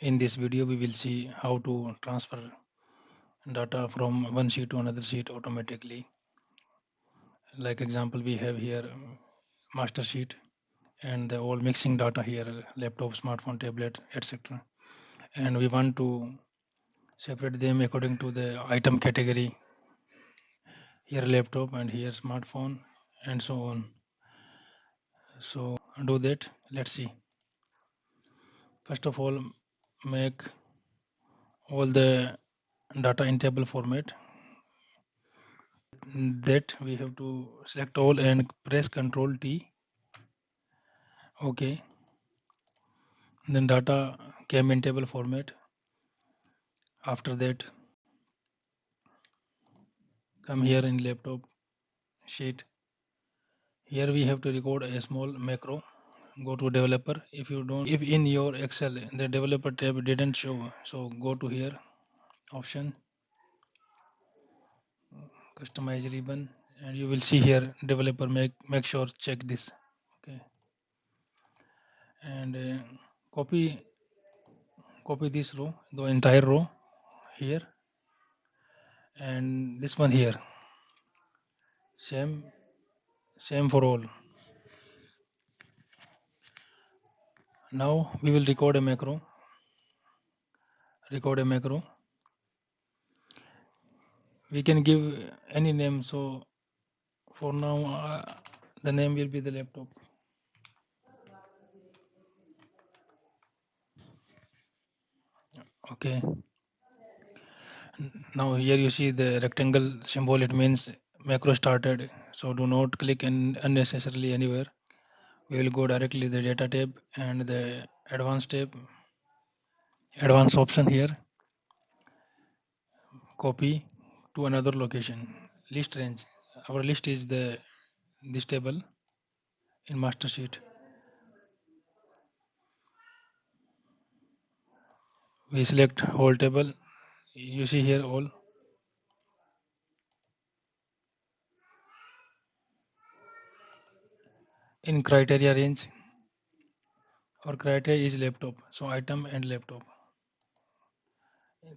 In this video, we will see how to transfer data from one sheet to another sheet automatically. Like example, we have here master sheet and the all mixing data here, laptop, smartphone, tablet, etc. And we want to separate them according to the item category. Here laptop and here smartphone and so on. So do that. Let's see. First of all, make all the data in table format. That we have to select all and press Ctrl T. Okay. Then data came in table format. After that, come here in laptop sheet. Here we have to record a small macro. Go to developer. If in your Excel the developer tab didn't show, so go to here option, customize ribbon, and you will see here developer. Make sure check this. Okay. And copy copy this row, the entire row here, and this one here. Same for all. Now we will record a macro. We can give any name. So for now, the name will be the laptop. Okay. Now here you see the rectangle symbol. It means macro started. So do not click unnecessarily anywhere. We will go directly the data tab and the advanced tab, advanced option here. Copy to another location. List range. Our list is this table in master sheet. We select whole table. You see here all. In criteria range, our criteria is laptop. So item and laptop.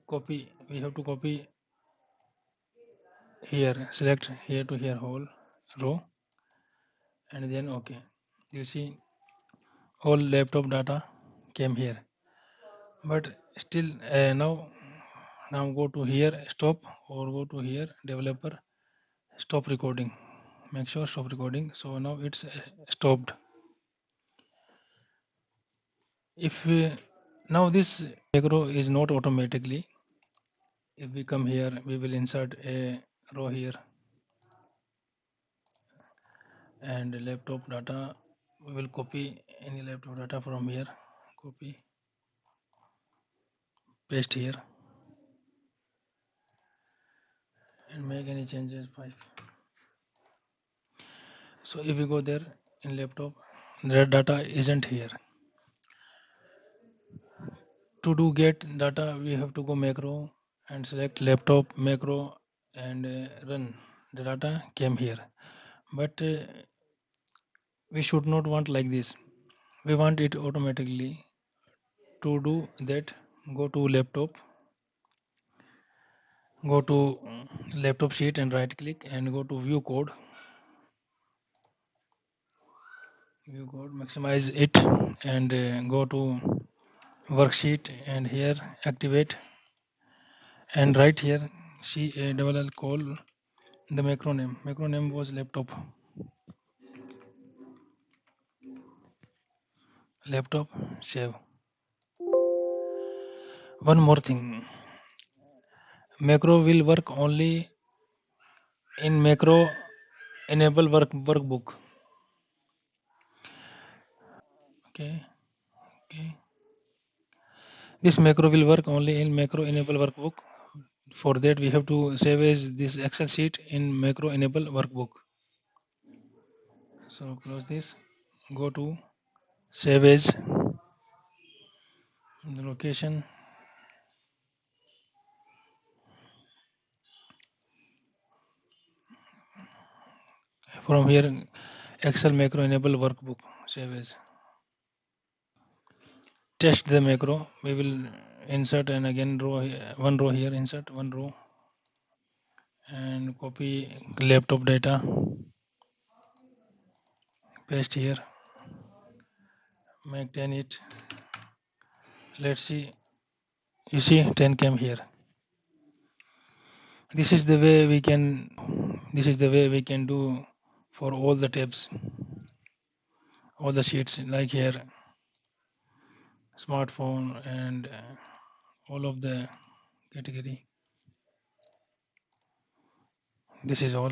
Copy. We have to copy here. Select here to here whole row, and then okay. You see all laptop data came here. But still now go to here stop or go to here developer stop recording. Make sure stop recording. So now it's stopped. If now this macro is not automatically. If we come here, we will insert a row here and laptop data. We will copy any laptop data from here. Copy, paste here, and make any changes. 5. So if we go there in laptop, that data isn't here. To do get data, we have to go macro and select laptop macro and run. The data came here, but we should not want like this. We want it automatically. To do that, go to laptop, go to laptop sheet and right click and go to view code. Maximize it and go to worksheet and here activate and right here see a double L call the macro name. Macro name was laptop. Laptop save. One more thing, macro will work only in macro enable workbook. Okay, this macro will work only in macro enable workbook. For that we have to save as this excel sheet in macro enable workbook. So close this, go to save as the location. From here excel macro enable workbook, save as. test the macro. We will insert and again one row here, insert one row and copy laptop data, paste here, make 10 it. Let's see. You see 10 came here. This is the way we can do for all the tabs, all the sheets like here, smartphone and all of the category. This is all.